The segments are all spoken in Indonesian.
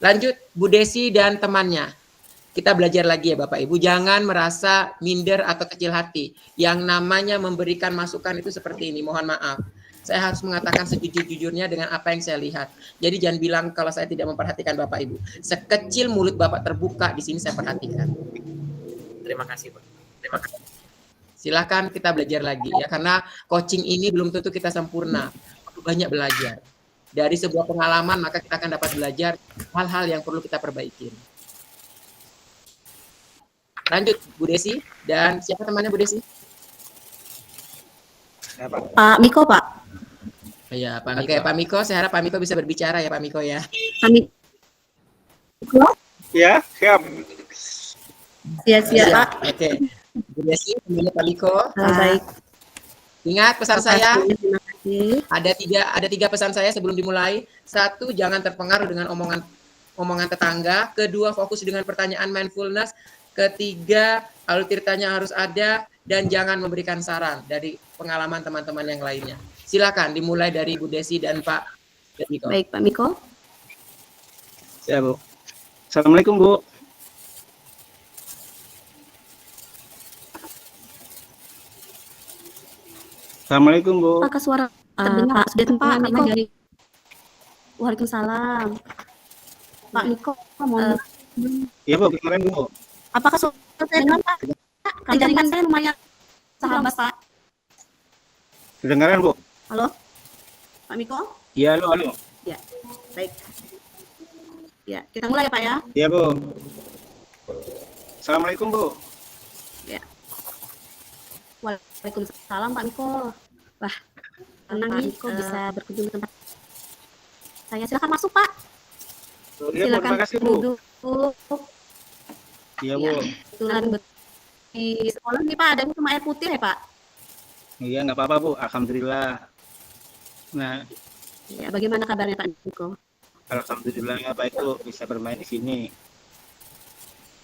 Lanjut Bu Desi dan temannya. Kita belajar lagi ya Bapak Ibu, jangan merasa minder atau kecil hati. Yang namanya memberikan masukan itu seperti ini, mohon maaf. Saya harus mengatakan sejujur-jujurnya dengan apa yang saya lihat. Jadi jangan bilang kalau saya tidak memperhatikan Bapak Ibu. Sekecil mulut Bapak terbuka, di sini saya perhatikan. Terima kasih Pak. Terima kasih. Silakan kita belajar lagi ya, karena coaching ini belum tentu kita sempurna. Banyak belajar. Dari sebuah pengalaman maka kita akan dapat belajar hal-hal yang perlu kita perbaiki. Lanjut Bu Desi dan siapa temannya Bu Desi? Ya, Pak Miko, Pak. Ya, Pak Miko. Ya, Pak Miko, saya harap Pak Miko bisa berbicara ya, Pak Miko ya. Pak Miko? Ya, siap. Ya, siap, Pak. Oke. Bu Desi, temannya Pak Miko. Baik. Ingat pesan saya. Terima kasih. Ada tiga pesan saya sebelum dimulai. Satu, jangan terpengaruh dengan omongan tetangga. Kedua, fokus dengan pertanyaan mindfulness. Ketiga, alur ceritanya harus ada dan jangan memberikan saran dari pengalaman teman-teman yang lainnya. Silakan dimulai dari Bu Desi dan Pak Miko. Baik, Pak Miko. Ya, Bu. Assalamualaikum, Bu. Assalamualaikum, Bu. Apakah suara terdengar? Pak, sudah Pak Miko. Waalaikumsalam. Pak Miko, mohon. Iya, Bu, kemarin, Bu. Apakah suara saya dengar, Pak? Kan jaringan saya lumayan sahabat, Pak. Kedengaran, Bu? Halo? Pak Miko? Iya, halo. Ya, baik. Ya, kita mulai ya, Pak ya? Iya, Bu. Assalamualaikum, Bu. Ya. Waalaikumsalam, Pak Miko. Wah, senang nih Miko bisa berkunjung ke tempat saya. Silakan masuk, Pak. Iya, Bu, terima kasih, Bu. duduk. Iya, Bu. Kebetulan di sekolah nih Pak, ada cuma air putih ya Pak? Iya, nggak apa-apa, Bu. Alhamdulillah. Nah, Ya, bagaimana kabarnya Pak Miko? alhamdulillah baik, Bu, bisa bermain di sini.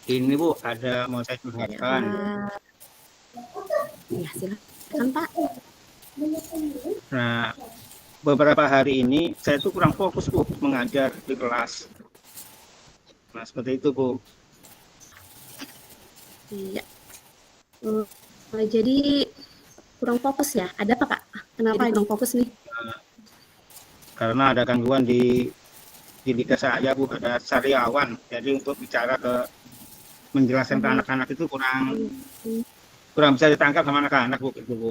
Ini, Bu, ada mau saya curhatkan. Ya, silakan Pak. Nah, beberapa hari ini saya tuh kurang fokus, Bu, mengajar di kelas. Nah, seperti itu, Bu. Iya. Jadi kurang fokus ya? Ada apa Kak? Kenapa kurang fokus nih? Karena ada gangguan di lidah saya, Bu, ada sariawan. Jadi untuk bicara menjelaskan ke anak-anak itu kurang bisa ditangkap sama anak-anak, Bu, gitu, Bu.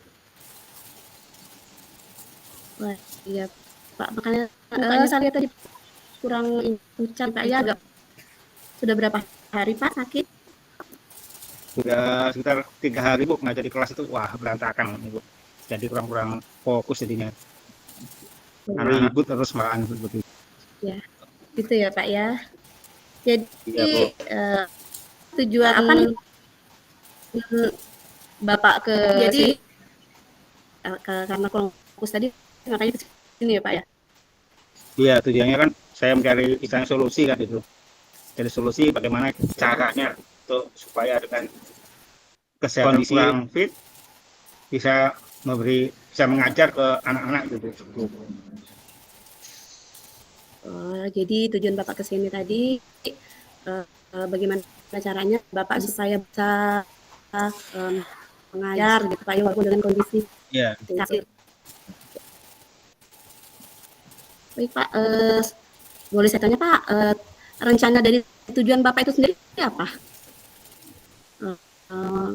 Wah, iya Pak. Makanya saya lihat tadi kurang ucap Pak ya. Sudah berapa hari Pak sakit? Sudah sekitar 3 hari, Bu, ngajar di kelas itu, wah, berantakan, Bu. Jadi kurang fokus jadinya. Ribut terus malahan begitu. Ya, gitu ya Pak ya. Jadi Ya, tujuan apa nih Bapak ke sini? Karena kurang fokus tadi, makanya ke sini ya Pak ya. Iya, tujuannya kan saya mencari solusi kan itu. Jadi solusi bagaimana caranya untuk supaya dengan kesehatan kondisi yang fit bisa mengajar ke anak-anak gitu. Jadi tujuan Bapak ke sini tadi bagaimana caranya Bapak supaya bisa mengajar gitu Pak, walaupun dengan kondisi sakit. Baik Pak, boleh saya tanya Pak, rencana dari tujuan Bapak itu sendiri apa?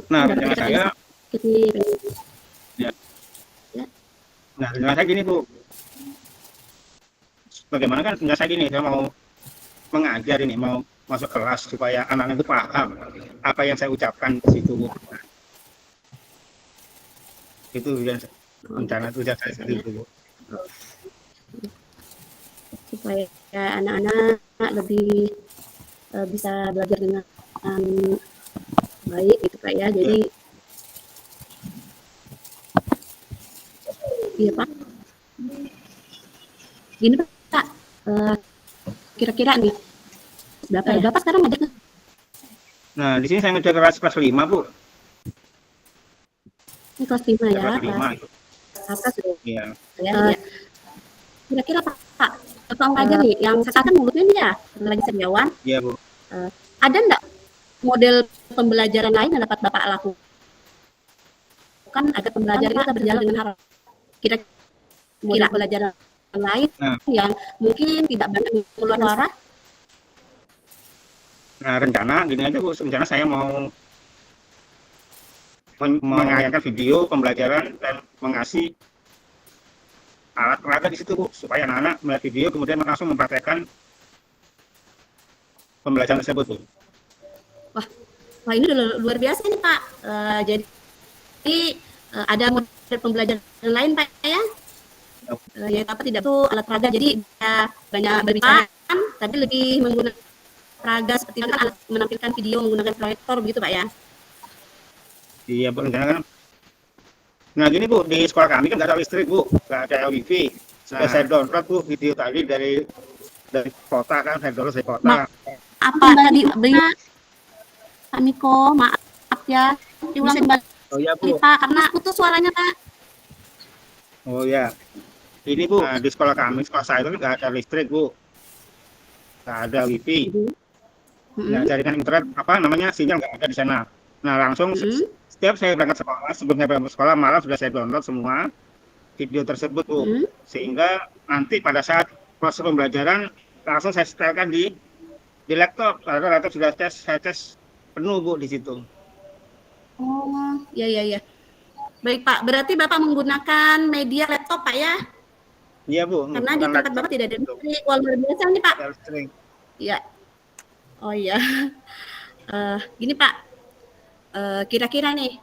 Nah, rencana saya Nah, rencana saya gini, Bu. Bagaimana kan rencana saya gini, saya mau mengajar ini, mau masuk kelas supaya anak-anak itu paham apa yang saya ucapkan di situ, Bu. Itu rencana tujuan saya seperti itu, Bu. Supaya anak-anak lebih bisa belajar dengan baik gitu Pak ya. Jadi iya Pak. Gini Pak, kira-kira nih berapa ya? Bapak sekarang ada? Nah, di sini saya ngajar kelas 5, Bu. Ini kelas 5 ya. Kelas 5 itu. Apa sudah? Iya. Kira-kira Pak, Bapak mengajar nih, yang saya kan mulutnya nih ya, lagi seniawan. Iya Bu. Ada enggak model pembelajaran lain yang dapat Bapak lakukan agar pembelajaran kita berjalan dengan harus kira-kira pembelajaran lain yang mungkin tidak banyak keluar suara? Nah rencana gini aja Bu, rencana saya mau menayangkan video pembelajaran dan mengasih alat peraga di situ Bu, supaya anak-anak melihat video kemudian langsung mempraktekkan pembelajaran tersebut Bu. Wah ini luar biasa nih Pak. Jadi ada model pembelajaran lain Pak ya? Yaitu apa tidak tuh alat peraga, jadi banyak berbicara tapi lebih menggunakan peraga seperti kan alat menampilkan video menggunakan proyektor begitu Pak ya? Iya Bu, rencana kan. Nah gini Bu, di sekolah kami kan nggak ada listrik Bu, nggak ada wifi. Nah, saya download Bu video tadi dari kota kan, saya download dari kota. Apa tadi Pak Niko, maaf ya, diulang kembali Pak, karena putus suaranya Pak. Oh ya, ini Bu, di sekolah kami, sekolah saya itu nggak ada listrik Bu, nggak ada wifi. Nah, jaringan internet sinyal nggak ada di sana. Nah langsung setiap saya berangkat sekolah, sebelum saya berangkat sekolah malam sudah saya download semua video tersebut Bu, sehingga nanti pada saat proses pembelajaran langsung saya setelkan di laptop, karena laptop sudah saya tes penuh Bu di situ. Oh ya. Baik Pak, berarti Bapak menggunakan media laptop Pak ya? Iya Bu. Karena di tempat Bapak tidak ada listrik. Wah luar biasa nih Pak. Iya. Oh iya. Gini Pak, kira-kira nih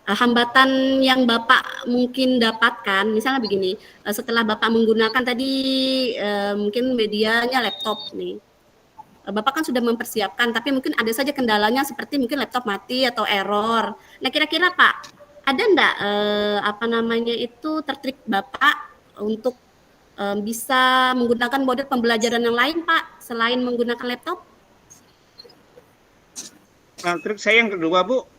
hambatan yang Bapak mungkin dapatkan, misalnya begini, setelah Bapak menggunakan tadi mungkin medianya laptop nih. Bapak kan sudah mempersiapkan, tapi mungkin ada saja kendalanya seperti mungkin laptop mati atau error. Nah kira-kira Pak, ada enggak tertrik Bapak untuk bisa menggunakan model pembelajaran yang lain Pak, selain menggunakan laptop? Nah, trik saya yang kedua Bu,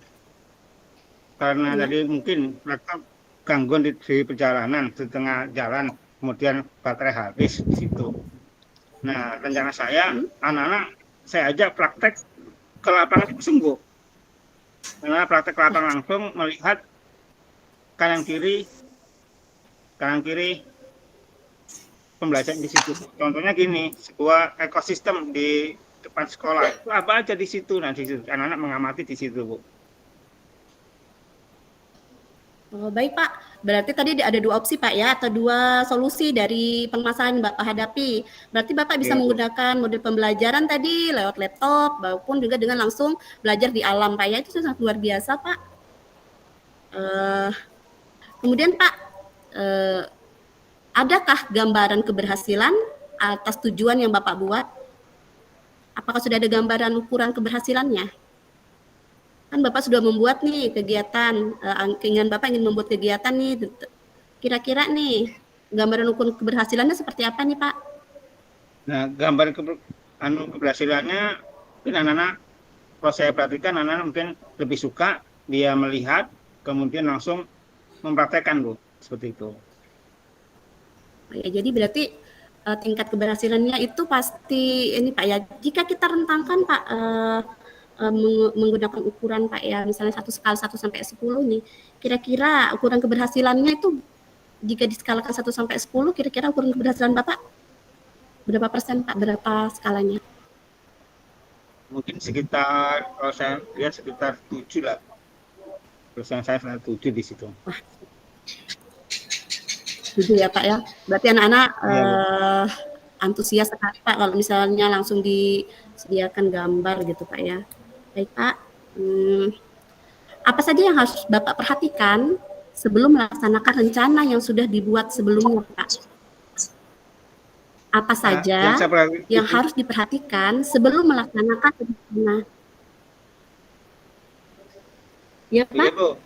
karena tadi mungkin laptop gangguan di perjalanan, di tengah jalan, kemudian baterai habis di situ. Nah, rencana saya, anak-anak saya ajak praktek ke lapangan langsung Bu. Karena praktek ke lapangan langsung melihat kanan kiri pembelajaran di situ. Contohnya gini, sebuah ekosistem di depan sekolah itu apa aja di situ. Nah, di situ anak-anak mengamati di situ Bu. Oh, baik Pak, berarti tadi ada dua opsi Pak ya, atau dua solusi dari permasalahan Bapak hadapi. Berarti Bapak bisa menggunakan model pembelajaran tadi lewat laptop, maupun juga dengan langsung belajar di alam Pak ya, itu sangat luar biasa Pak. Kemudian Pak, adakah gambaran keberhasilan atas tujuan yang Bapak buat? Apakah sudah ada gambaran ukuran keberhasilannya? Kan Bapak sudah membuat nih kegiatan, keinginan Bapak ingin membuat kegiatan nih, kira-kira nih gambaran ukur keberhasilannya seperti apa nih Pak? Nah, gambar keberhasilannya mungkin anak-anak, kalau saya perhatikan anak-anak mungkin lebih suka dia melihat, kemudian langsung mempraktekkan Bu, seperti itu. Ya, jadi berarti tingkat keberhasilannya itu pasti ini Pak ya, jika kita rentangkan Pak, menggunakan ukuran Pak ya, misalnya skala 1 sampai 10 nih, kira-kira ukuran keberhasilannya itu jika diskalakan 1 sampai 10, kira-kira ukuran keberhasilan Bapak berapa persen Pak, berapa skalanya? Mungkin sekitar, kalau saya lihat sekitar 7 lah. Persen saya 7 di situ. Wah, 7 ya Pak ya, berarti anak-anak antusias sekali Pak kalau misalnya langsung disediakan gambar gitu Pak ya. Baik Pak, apa saja yang harus Bapak perhatikan sebelum melaksanakan rencana yang sudah dibuat sebelumnya Pak? Apa saja yang harus diperhatikan sebelum melaksanakan rencana? Ya Pak? Iya, Bu.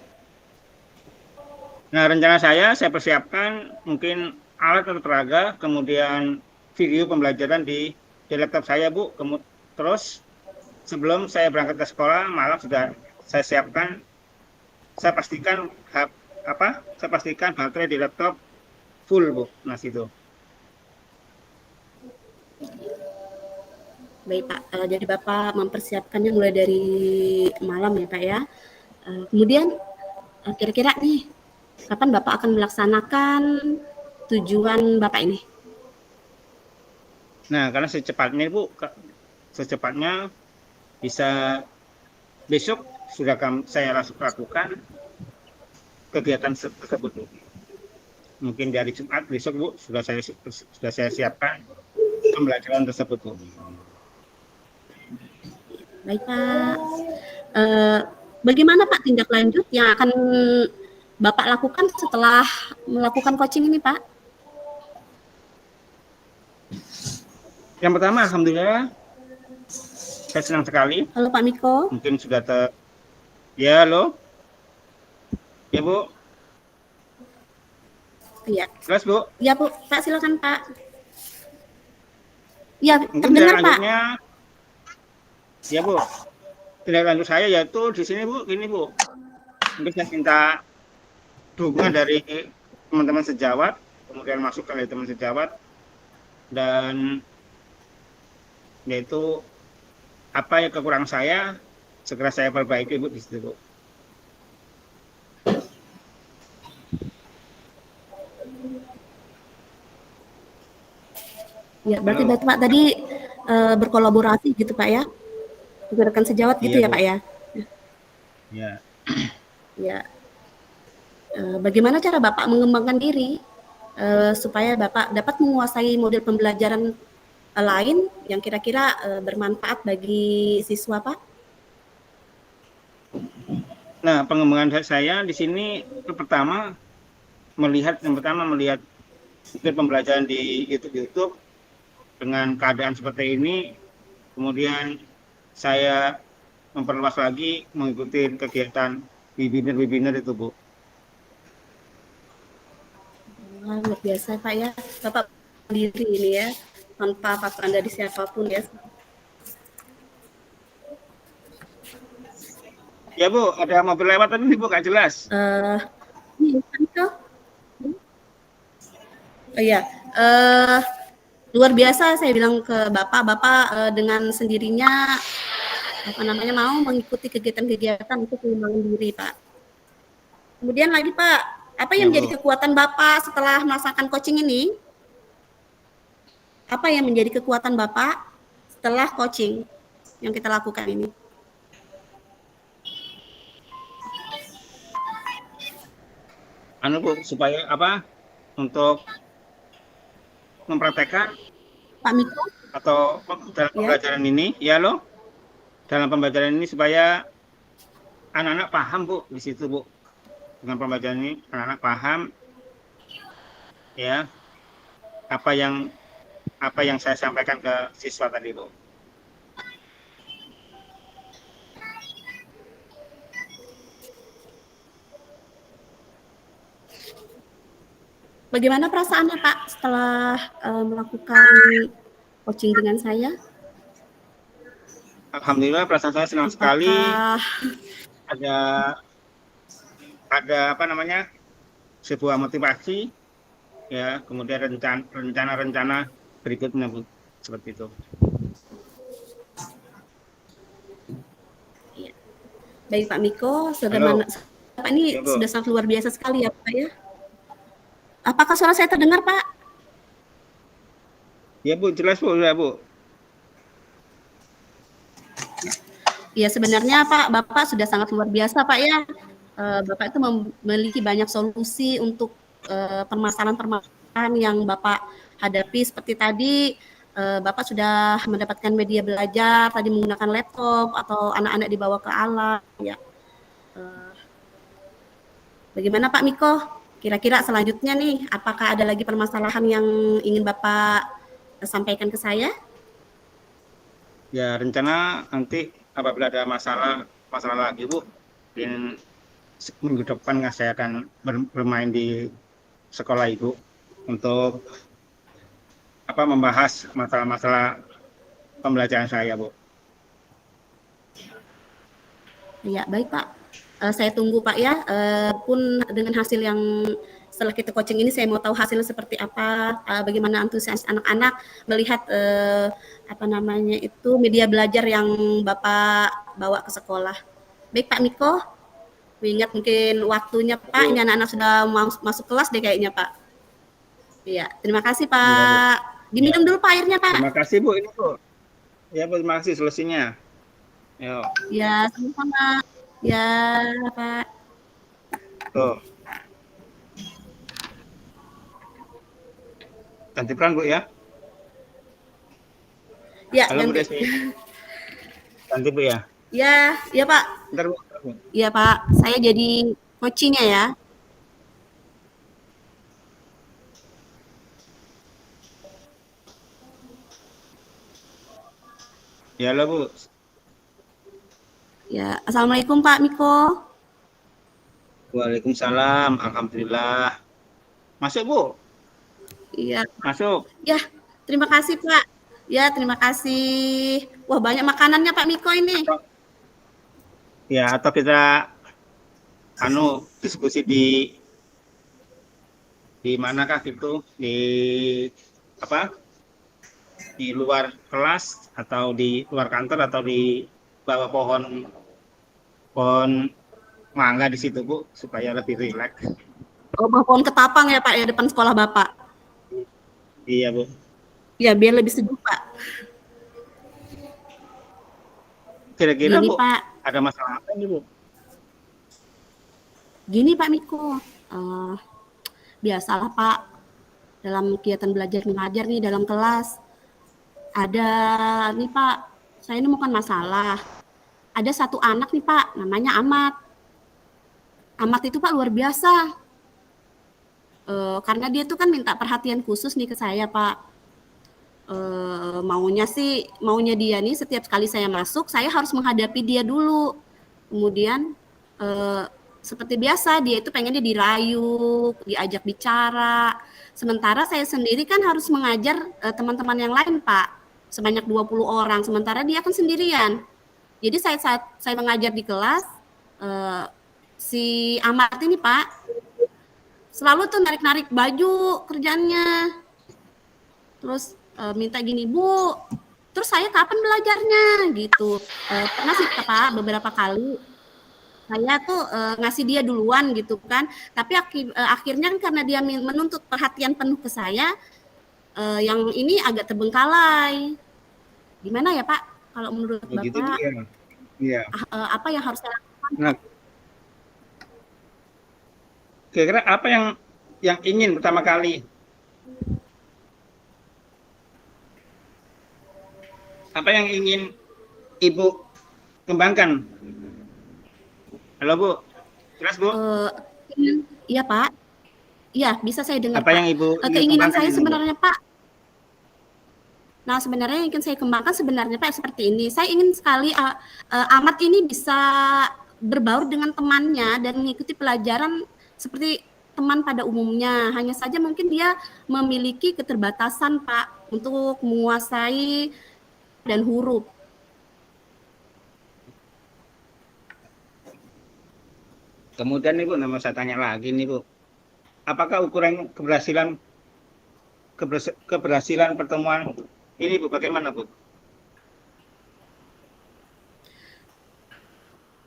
Nah, rencana saya persiapkan mungkin alat atau peraga, kemudian video pembelajaran di laptop saya Bu. Terus sebelum saya berangkat ke sekolah malam sudah saya siapkan, saya pastikan baterai di laptop full Bu. Nah situ. Baik Pak, jadi Bapak mempersiapkannya mulai dari malam ya Pak ya. Kemudian kira-kira nih, kapan Bapak akan melaksanakan tujuan Bapak ini? Nah, karena secepatnya Bu, secepatnya bisa besok sudah saya lakukan kegiatan tersebut Bu. Mungkin dari Jumat besok Bu sudah saya siapkan pembelajaran tersebut Bu. Baik Pak. Bagaimana Pak tindak lanjut yang akan Bapak lakukan setelah melakukan coaching ini Pak? Yang pertama, alhamdulillah, saya senang sekali. Halo Pak Miko. Mungkin sudah ya, halo. Ya Bu. Iya. Jelas Bu. Ya Bu, Pak silakan Pak. Ya, Mungkin terdengar Pak. lanjutnya, ya Bu. Tindak lanjut saya yaitu di sini Bu, gini Bu. Mungkin saya minta dukungan dari teman-teman sejawat, kemudian masukan dari teman sejawat, dan yaitu apa yang kekurangan saya segera saya perbaiki Bu di situ Bu. Ya, berarti Bapak tadi berkolaborasi gitu Pak ya? Dengan rekan sejawat gitu Iya, ya Bu. Pak ya? Ya. Ya. Bagaimana cara Bapak mengembangkan diri supaya Bapak dapat menguasai model pembelajaran lain yang kira-kira bermanfaat bagi siswa Pak? Nah, pengembangan saya di sini yang pertama melihat pembelajaran di YouTube dengan keadaan seperti ini, kemudian saya memperluas lagi mengikuti kegiatan webinar itu Bu. Wah, luar biasa Pak ya, Bapak sendiri ini ya, tanpa paksaan dari siapapun ya. Ya Bu, ada mobil lewat tadi Bu, nggak jelas. Iya, luar biasa saya bilang ke Bapak dengan sendirinya mau mengikuti kegiatan-kegiatan untuk pengembangan diri Pak. Kemudian lagi Pak, apa yang menjadi kekuatan Bapak setelah melaksanakan coaching ini? Apa yang menjadi kekuatan Bapak setelah coaching yang kita lakukan ini? Bu, supaya apa? Untuk mempraktekkan Pak Miko atau dalam pembelajaran ini, ya loh, dalam pembelajaran ini supaya anak-anak paham Bu di situ Bu. Dengan pembelajaran ini anak-anak paham ya apa yang saya sampaikan ke siswa tadi Bu. Bagaimana perasaannya Pak setelah melakukan coaching dengan saya? Alhamdulillah perasaan saya senang sekali. Ada apa namanya, sebuah motivasi ya, kemudian rencana berikutnya Bu, seperti itu. Ya. Baik Pak Miko, Pak ini ya, sudah sangat luar biasa sekali ya Pak ya. Apakah suara saya terdengar Pak? Ya Bu, jelas Bu, ya Bu. Ya sebenarnya Pak, Bapak sudah sangat luar biasa Pak ya. Bapak itu memiliki banyak solusi untuk permasalahan-permasalahan yang Bapak hadapi seperti tadi. Bapak sudah mendapatkan media belajar tadi menggunakan laptop atau anak-anak dibawa ke alam ya. Bagaimana Pak Miko? Kira-kira selanjutnya nih, apakah ada lagi permasalahan yang ingin Bapak sampaikan ke saya? Ya, rencana nanti apabila ada masalah lagi Bu, minggu depan saya akan bermain di sekolah Ibu untuk membahas masalah-masalah pembelajaran saya Bu. Ya, baik Pak. Saya tunggu Pak ya, pun dengan hasil yang setelah kita coaching ini saya mau tahu hasilnya seperti apa, bagaimana antusias anak-anak melihat apa namanya itu media belajar yang Bapak bawa ke sekolah. Baik Pak Miko, ingat mungkin waktunya Pak, ini anak-anak sudah masuk kelas deh kayaknya Pak. Iya, terima kasih Pak. Diminum dulu Pak airnya Pak. Terima kasih Bu, ini Bu. Ya Bu, terima kasih solusinya. Yo. Ya, sama-sama. Ya, Pak. Tuh. Ganti peran Bu ya. Ya, Halo Bu ganti. Desi. Ganti Bu ya. Ya, ya Pak. Bentar Bu. Iya Pak, saya jadi coachingnya ya. Ya halo Bu. Ya, Assalamualaikum Pak Miko. Waalaikumsalam. Alhamdulillah. Masuk Bu. Iya, Masuk. ya terima kasih Pak. Ya, terima kasih. Wah, banyak makanannya Pak Miko ini. Ya, atau kita diskusi di manakah gitu, di apa? Di luar kelas atau di luar kantor atau di bawah pohon mangga di situ Bu, supaya lebih rileks. Oh, pohon ketapang ya Pak ya, depan sekolah Bapak. Iya Bu. Ya, biar lebih sejuk Pak. Kira-kira Gini Bu, Pak, ada masalah apa ini Bu? gini Pak Miko. Biasalah Pak, dalam kegiatan belajar mengajar nih dalam kelas. Ada nih Pak, saya nemukan masalah. Ada satu anak nih Pak, namanya Amat. Amat itu Pak luar biasa. Karena dia tuh kan minta perhatian khusus nih ke saya Pak. Maunya dia nih setiap kali saya masuk, saya harus menghadapi dia dulu. Kemudian seperti biasa dia itu pengennya dirayu, diajak bicara. Sementara saya sendiri kan harus mengajar teman-teman yang lain Pak, sebanyak 20 orang. Sementara dia kan sendirian. Jadi saat saya mengajar di kelas, si Amat ini Pak, selalu tuh narik-narik baju kerjaannya. Terus minta gini, Bu, terus saya kapan belajarnya gitu. Pernah sih Pak beberapa kali saya tuh ngasih dia duluan gitu kan, tapi akhirnya karena dia menuntut perhatian penuh ke saya, yang ini agak terbengkalai. Gimana ya Pak kalau menurut Begitu Bapak? dia. Iya. Apa yang harus saya lakukan? Nah, kira-kira apa yang ingin pertama kali? Apa yang ingin Ibu kembangkan? Halo Bu, jelas Bu? Iya Pak, iya bisa saya dengar. Apa Pak. yang Ibu ingin Keinginan kembangkan saya ini, Bu? sebenarnya Pak. Nah sebenarnya yang ingin saya kembangkan sebenarnya Pak seperti ini. Saya ingin sekali Amat ini bisa berbaur dengan temannya dan mengikuti pelajaran seperti teman pada umumnya. Hanya saja mungkin dia memiliki keterbatasan Pak untuk menguasai dan huruf. Kemudian Ibu, saya tanya lagi nih Bu, apakah ukuran keberhasilan pertemuan ini Bu, bagaimana Bu?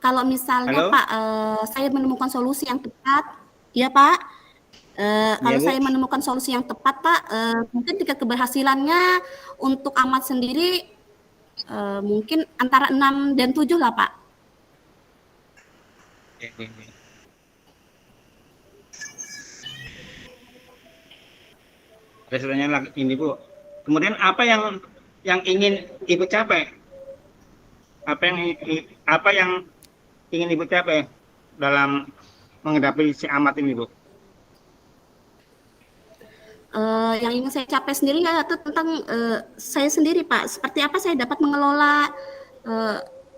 Kalau misalnya Halo? Pak, saya menemukan solusi yang tepat, ya Pak. Kalau Bu. saya menemukan solusi yang tepat Pak, mungkin tingkat keberhasilannya untuk Amat sendiri mungkin antara 6 dan 7 lah Pak. Pertanyaannya ini Bu. Kemudian apa yang ingin Ibu capai? Apa yang ingin Ibu capai dalam menghadapi si Amat ini Bu? Yang ingin saya capai sendiri yaitu tentang saya sendiri Pak. Seperti apa saya dapat mengelola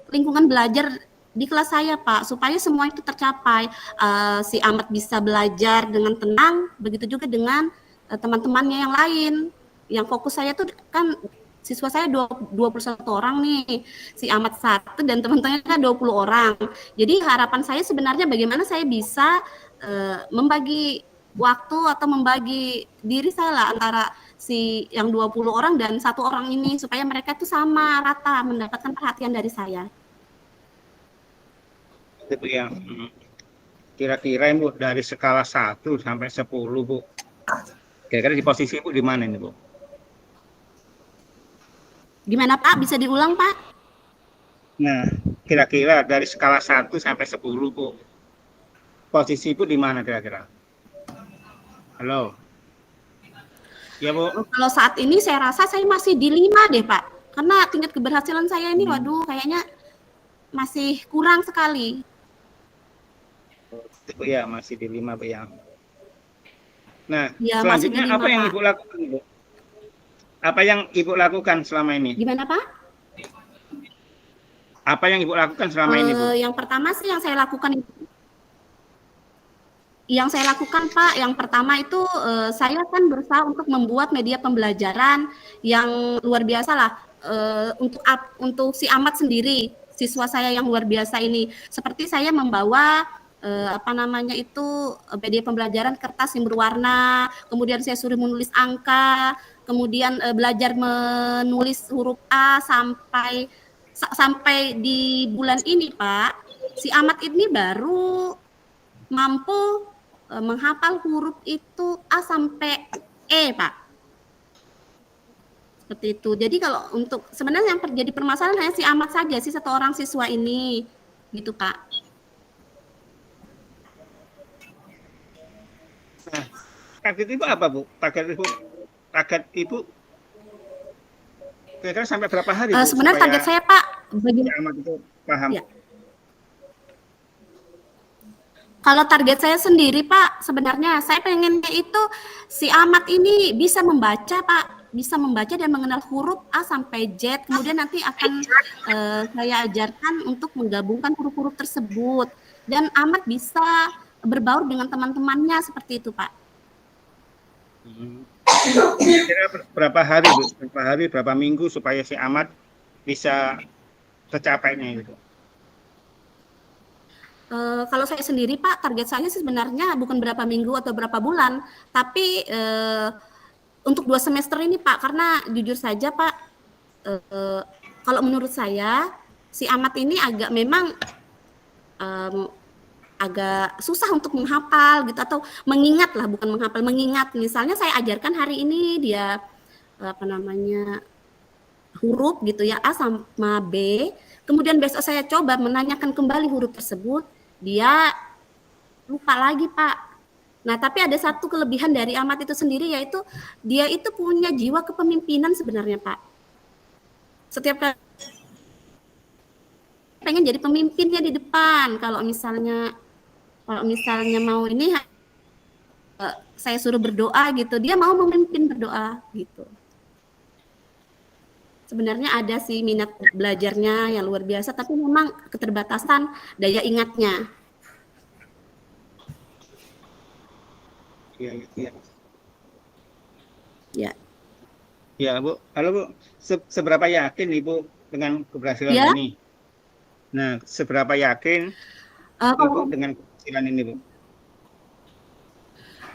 lingkungan belajar di kelas saya Pak, supaya semua itu tercapai. Si Amat bisa belajar dengan tenang, begitu juga dengan teman-temannya yang lain. Yang fokus saya tuh kan siswa saya 21 orang nih, si Amat 1 dan teman-temannya kan 20 orang. Jadi harapan saya sebenarnya bagaimana saya bisa membagi waktu atau membagi diri saya lah antara si yang 20 orang dan 1 orang ini supaya mereka tuh sama rata mendapatkan perhatian dari saya. Itu yang kira-kira Bu dari skala 1 sampai 10 Bu. Kira-kira di posisi Bu di mana ini Bu? Gimana Pak? Bisa diulang Pak? Nah, kira-kira dari skala 1 sampai 10 Bu. Posisi Bu di mana kira-kira? Halo. Ya Bu. Kalau saat ini saya rasa saya masih di 5 deh Pak. Karena tingkat keberhasilan saya ini waduh kayaknya masih kurang sekali. Bu ya, masih di 5 Bu ya. Nah, Ya, selanjutnya masih di 5, apa yang Pak. Ibu lakukan Bu? Apa yang Ibu lakukan selama ini? Gimana Pak? Apa yang Ibu lakukan selama ini Bu? Yang pertama sih yang saya lakukan Pak, yang pertama itu saya kan berusaha untuk membuat media pembelajaran yang luar biasa lah untuk si Amat sendiri, siswa saya yang luar biasa ini. Seperti saya membawa media pembelajaran kertas yang berwarna, kemudian saya suruh menulis angka, kemudian belajar menulis huruf A sampai di bulan ini Pak, si Amat ini baru mampu menghafal huruf itu A sampai E, Pak. Seperti itu. Jadi kalau untuk sebenarnya yang terjadi permasalahan hanya si Amat saja sih, 1 orang siswa ini, gitu Pak. Nah, target Ibu apa Bu? Target Ibu kira-kira sampai berapa hari Bu? Sebenarnya target saya Pak, Si Amat itu paham. Ya. Kalau target saya sendiri Pak, sebenarnya saya pengennya itu si Amat ini bisa membaca Pak, bisa membaca dan mengenal huruf A sampai Z. Kemudian nanti akan saya ajarkan untuk menggabungkan huruf-huruf tersebut. Dan Amat bisa berbaur dengan teman-temannya seperti itu Pak. Kira berapa hari Bu? Berapa minggu supaya si Amat bisa tercapainya itu? Kalau saya sendiri Pak, target saya sih sebenarnya bukan berapa minggu atau berapa bulan, tapi untuk 2 semester ini Pak, karena jujur saja Pak, kalau menurut saya si Amat ini agak memang agak susah untuk menghafal gitu atau mengingat lah, bukan menghafal, mengingat. Misalnya saya ajarkan hari ini dia huruf gitu ya, A sama B, kemudian besok saya coba menanyakan kembali huruf tersebut, dia lupa lagi Pak. Nah tapi ada satu kelebihan dari Amat itu sendiri, yaitu dia itu punya jiwa kepemimpinan sebenarnya Pak. Setiap kali pengen jadi pemimpinnya di depan. Kalau misalnya mau ini saya suruh berdoa gitu, dia mau memimpin berdoa gitu. Sebenarnya ada sih minat belajarnya yang luar biasa, tapi memang keterbatasan daya ingatnya. Iya. Ya. Ya Bu, halo Bu, seberapa yakin Ibu dengan keberhasilan Ya. ini? Nah, seberapa yakin Ibu dengan keberhasilan ini Bu?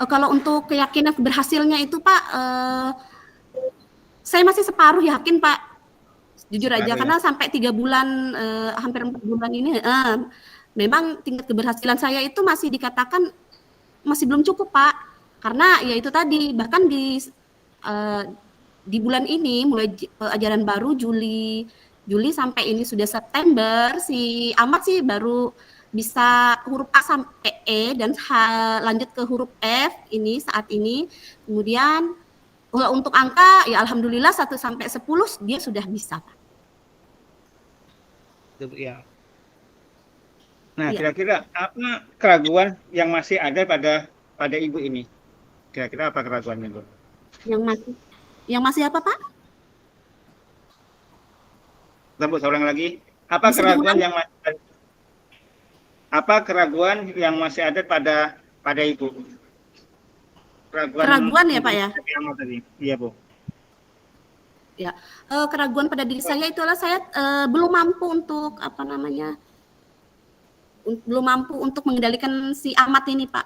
Kalau untuk keyakinan berhasilnya itu Pak, saya masih separuh yakin Pak, jujur aja, karena sampai 3 bulan, hampir 4 bulan ini, memang tingkat keberhasilan saya itu masih dikatakan masih belum cukup Pak, karena ya itu tadi, bahkan di bulan ini mulai ajaran baru Juli sampai ini sudah September, si Amat sih baru bisa huruf A sampai E dan lanjut ke huruf F ini saat ini. Kemudian untuk angka ya alhamdulillah 1 sampai 10 dia sudah bisa Pak. Ya. Nah, kira-kira apa keraguan yang masih ada pada Ibu ini? Kira-kira apa keraguannya Bu? Yang masih apa Pak? Tunggu seorang lagi. Apa keraguan yang masih ada pada Ibu? Keraguan ya Pak ya? Iya Bu. Ya, keraguan pada diri saya itulah saya belum mampu untuk belum mampu untuk mengendalikan si Amat ini Pak.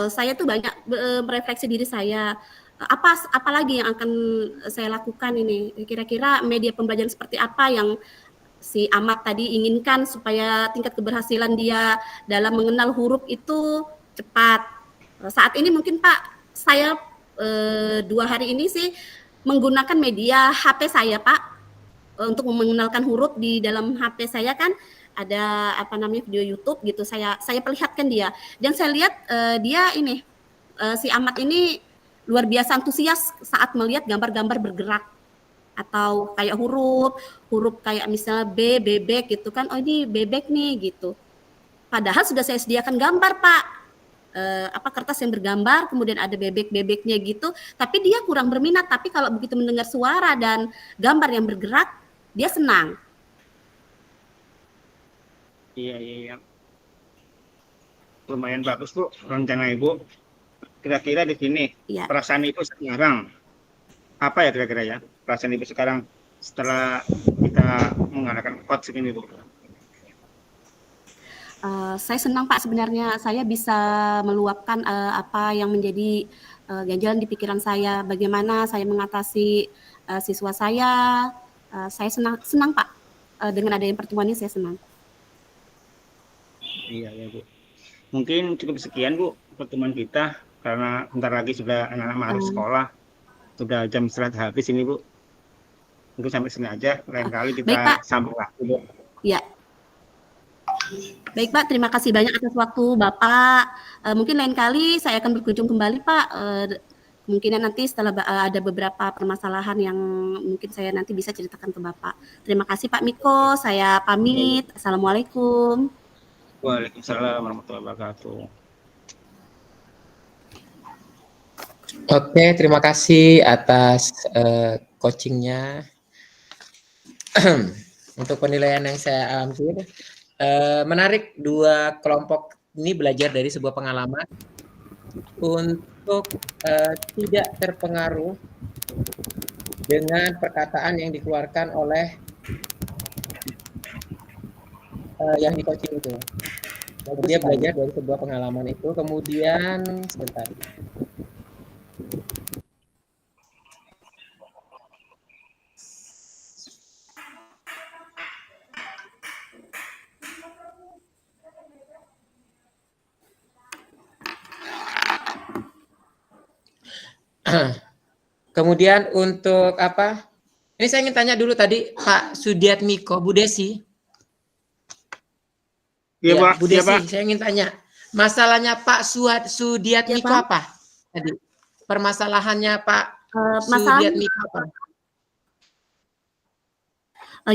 saya tuh banyak merefleksi diri saya. Apa lagi yang akan saya lakukan ini? Kira-kira media pembelajaran seperti apa yang si Ahmad tadi inginkan supaya tingkat keberhasilan dia dalam mengenal huruf itu cepat. Saat ini mungkin Pak, saya 2 hari ini sih menggunakan media HP saya Pak, untuk mengenalkan huruf di dalam HP saya kan ada video YouTube gitu, saya perlihatkan dia, dan saya lihat dia ini si Ahmad ini luar biasa antusias saat melihat gambar-gambar bergerak atau kayak huruf kayak misalnya bebek gitu kan, oh ini bebek nih gitu. Padahal sudah saya sediakan gambar Pak, kertas yang bergambar kemudian ada bebek-bebeknya gitu, tapi dia kurang berminat. Tapi kalau begitu mendengar suara dan gambar yang bergerak, dia senang. Iya. Lumayan bagus Bu rencana Ibu. Kira-kira di sini perasaan Ibu sekarang apa ya kira-kira ya? Perasaan Ibu sekarang setelah kita mengadakan coach ini Bu? Saya senang Pak, sebenarnya saya bisa meluapkan apa yang menjadi ganjalan di pikiran saya, bagaimana saya mengatasi siswa saya. Saya senang Pak, dengan adanya pertemuan ini saya senang. Iya ya Bu. Mungkin cukup sekian Bu pertemuan kita, karena bentar lagi sudah anak-anak masuk sekolah, sudah jam istirahat habis ini Bu. Mungkin sampai sini aja, lain kali kita sambung lagi Bu. Iya. Baik Pak, terima kasih banyak atas waktu Bapak. Mungkin lain kali saya akan berkunjung kembali Pak. Kemungkinan nanti setelah ada beberapa permasalahan yang mungkin saya nanti bisa ceritakan ke Bapak. Terima kasih Pak Miko, saya pamit. Assalamualaikum. Waalaikumsalam warahmatullahi wabarakatuh. Oke, terima kasih atas coachingnya. Untuk penilaian yang saya ambil, menarik, 2 kelompok ini belajar dari sebuah pengalaman untuk tidak terpengaruh dengan perkataan yang dikeluarkan oleh yang di coaching itu. Jadi dia belajar dari sebuah pengalaman itu, kemudian sebentar. Kemudian untuk apa? Ini saya ingin tanya dulu tadi Pak Sudiatmiko, Bu Desi. Iya Pak. Bu Desi, Pak. saya ingin tanya, masalahnya Pak Sudiatmiko apa? Tadi permasalahannya Pak Sudiatmiko apa?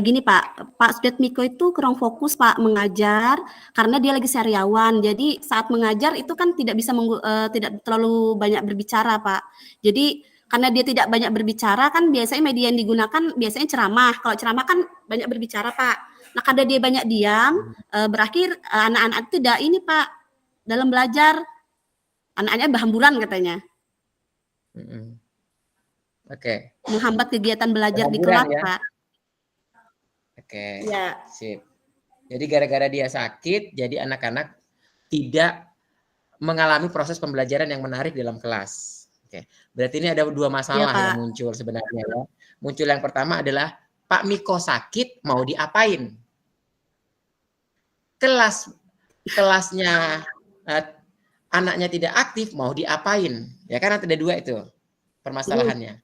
Gini Pak Sudiatmiko itu kurang fokus Pak mengajar karena dia lagi sariawan. Jadi saat mengajar itu kan tidak bisa tidak terlalu banyak berbicara Pak. Jadi karena dia tidak banyak berbicara kan biasanya media yang digunakan biasanya ceramah. Kalau ceramah kan banyak berbicara Pak. Nah karena dia banyak diam, berakhir anak-anak tidak ini Pak dalam belajar, anak-anaknya berhamburan katanya. Oke. Menghambat kegiatan belajar di kelas ya? Pak. Oke, sip. Jadi gara-gara dia sakit, jadi anak-anak tidak mengalami proses pembelajaran yang menarik dalam kelas. Oke, berarti ini ada 2 masalah yang muncul sebenarnya ya. Muncul yang pertama adalah Pak Miko sakit, mau diapain? Kelasnya anaknya tidak aktif, mau diapain? Ya kan ada 2 itu permasalahannya.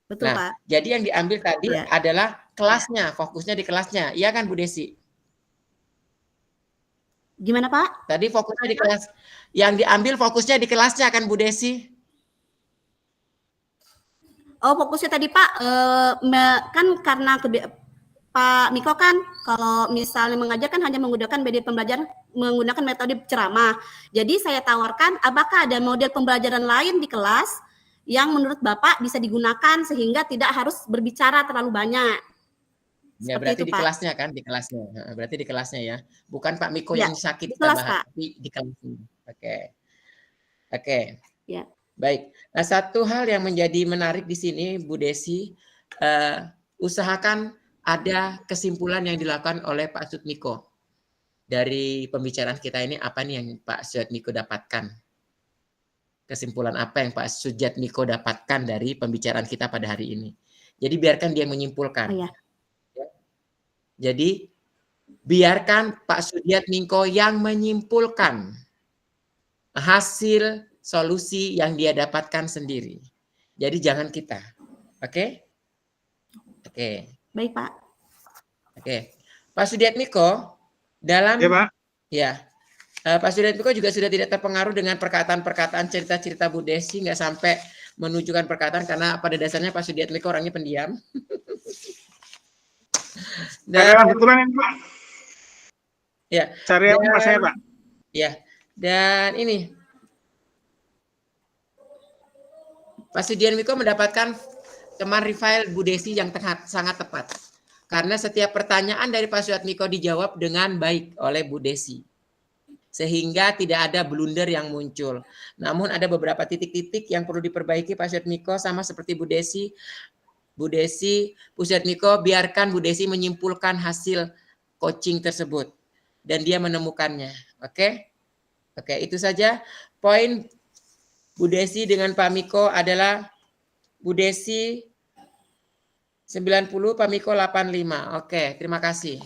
Betul, Pak. Jadi yang diambil tadi adalah kelasnya, fokusnya di kelasnya. Iya kan Bu Desi? Gimana Pak? Tadi fokusnya di kelas. Yang diambil fokusnya di kelasnya kan Bu Desi? Oh fokusnya tadi Pak, kan karena Pak Miko kan kalau misalnya mengajar kan hanya menggunakan media pembelajaran, menggunakan metode ceramah. Jadi saya tawarkan apakah ada model pembelajaran lain di kelas yang menurut Bapak bisa digunakan sehingga tidak harus berbicara terlalu banyak. Ya berarti itu, di Pak. Kelasnya kan, di kelasnya. Berarti di kelasnya ya. Bukan Pak Miko yang sakit kita bahas, tapi di kelasnya. Oke. Ya. Baik. Nah, satu hal yang menjadi menarik di sini Bu Desi, usahakan ada kesimpulan yang dilakukan oleh Pak Sudmiko. Dari pembicaraan kita ini apa nih yang Pak Sudmiko dapatkan? kesimpulan apa yang Pak Sujatmiko dapatkan dari pembicaraan kita pada hari ini. Jadi biarkan dia menyimpulkan. Oh, ya. Jadi biarkan Pak Sujatmiko yang menyimpulkan hasil solusi yang dia dapatkan sendiri. Jadi jangan kita. Oke? Oke. Baik, Pak. Oke. Pak Sujatmiko dalam Ya, Pak. ya Pak Sujatmiko juga sudah tidak terpengaruh dengan perkataan-perkataan cerita-cerita Bu Desi, nggak sampai menunjukkan perkataan karena pada dasarnya Pak Sujatmiko orangnya pendiam. Karena kebetulan ini, Pak. Ya. Cari apa Mas saya, Pak? Ya. Dan ini Pak Sujatmiko mendapatkan teman rival Bu Desi yang sangat tepat. Karena setiap pertanyaan dari Pak Sujatmiko dijawab dengan baik oleh Bu Desi. Sehingga tidak ada blunder yang muncul. Namun ada beberapa titik-titik yang perlu diperbaiki Pak Sujatmiko, sama seperti Bu Desi. Bu Sujatmiko biarkan Bu Desi menyimpulkan hasil coaching tersebut. Dan dia menemukannya. Oke? Oke, itu saja. Poin Bu Desi dengan Pak Miko adalah Bu Desi 90, Pak Miko 85. Oke, terima kasih.